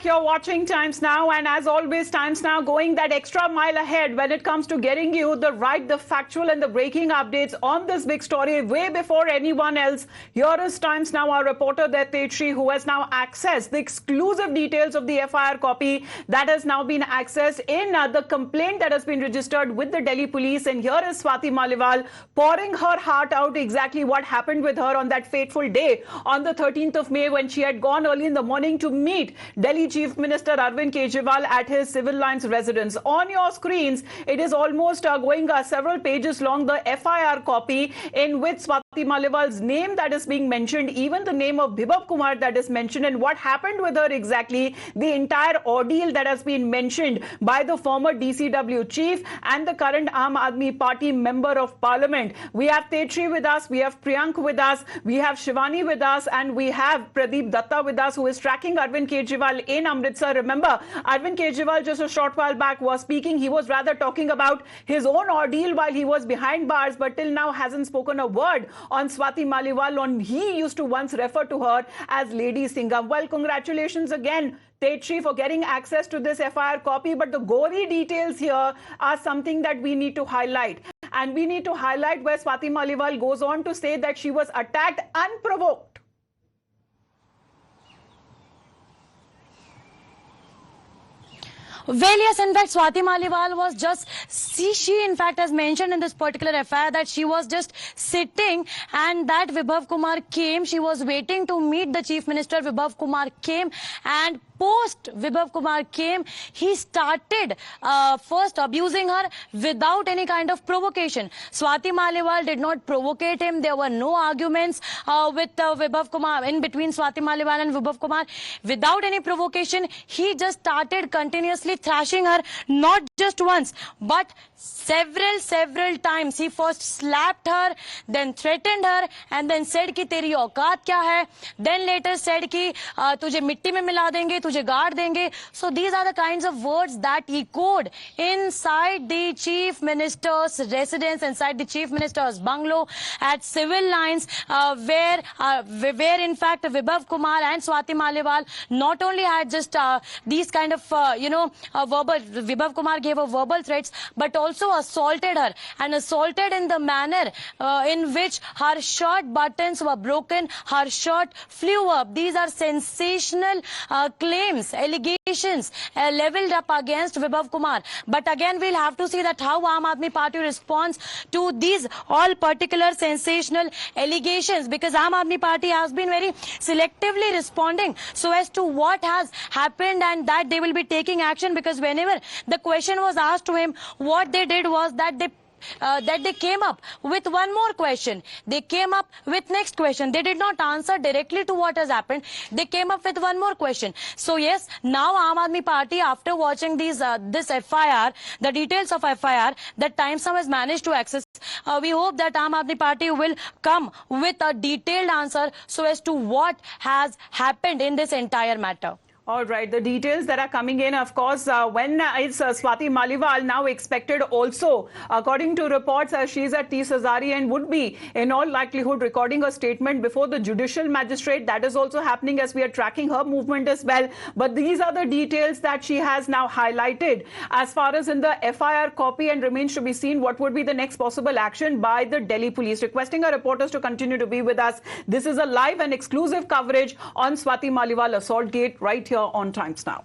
You're watching Times Now, and as always, Times Now going that extra mile ahead when it comes to getting you the right, the factual and the breaking updates on this big story way before anyone else. Here is Times Now, our reporter Tetri, who has now accessed the exclusive details of the FIR copy that has now been accessed in the complaint that has been registered with the Delhi police. And here is Swati Maliwal pouring her heart out exactly what happened with her on that fateful day on the 13th of May when she had gone early in the morning to meet Delhi Chief Minister Arvind Kejriwal at his civil lines residence. On your screens, it is almost going several pages long, the FIR copy in which Swati Maliwal's name that is being mentioned, even the name of Bibhav Kumar that is mentioned, and what happened with her exactly, the entire ordeal that has been mentioned by the former DCW chief and the current Aam Aadmi Party member of parliament. We have Tetri with us, we have Priyank with us, we have Shivani with us, and we have Pradeep Datta with us, who is tracking Arvind Kejriwal in Amritsar. Remember, Arvind Kejriwal just a short while back was speaking. He was rather talking about his own ordeal while he was behind bars, but till now hasn't spoken a word on Swati Maliwal. He used to once refer to her as Lady Singham. Well, congratulations again, Tetri, for getting access to this FIR copy, but the gory details here are something that we need to highlight. And we need to highlight where Swati Maliwal goes on to say that she was attacked unprovoked. Well, yes, in fact, Swati Maliwal was just, she in fact has mentioned in this particular FIR that she was just sitting and that Bibhav Kumar came. She was waiting to meet the Chief Minister. Bibhav Kumar came, and post Bibhav Kumar came, he started first abusing her without any kind of provocation. Swati Maliwal did not provocate him. There were no arguments with Bibhav Kumar, in between Swati Maliwal and Bibhav Kumar. Without any provocation, he just started continuously thrashing her, not just once, but several times. He first slapped her, then threatened her, and then said कि तेरी औकात क्या है. Then later said कि तुझे मिट्टी में मिला देंगे, तुझे गाड़ देंगे. So these are the kinds of words that echoed inside the Chief Minister's residence, inside the Chief Minister's bungalow at civil lines, where in fact Bibhav Kumar and Swati Maliwal not only had just these kind of verbal, Bibhav Kumar gave her verbal threats, but also assaulted her, and assaulted in the manner in which her shirt buttons were broken, her shirt flew up. These are sensational claims, allegations leveled up against Bibhav Kumar. But again, we'll have to see that how Aam Aadmi Party responds to these all particular sensational allegations, because Aam Aadmi Party has been very selectively responding so as to what has happened, and that they will be taking action, because whenever the question was asked to him, what they did was that they came up with one more question. They came up with next question. They did not answer directly to what has happened. They came up with one more question. So yes, now Aam Aadmi Party, after watching these this FIR, the details of FIR that Times Now has managed to access, we hope that Aam Aadmi Party will come with a detailed answer so as to what has happened in this entire matter. All right, the details that are coming in, of course, when is Swati Maliwal now expected also, according to reports, she's at 30 Hazari and would be in all likelihood recording a statement before the judicial magistrate. That is also happening as we are tracking her movement as well. But these are the details that she has now highlighted as far as in the FIR copy, and remains to be seen what would be the next possible action by the Delhi police. Requesting our reporters to continue to be with us. This is a live and exclusive coverage on Swati Maliwal assault gate right here on Times Now.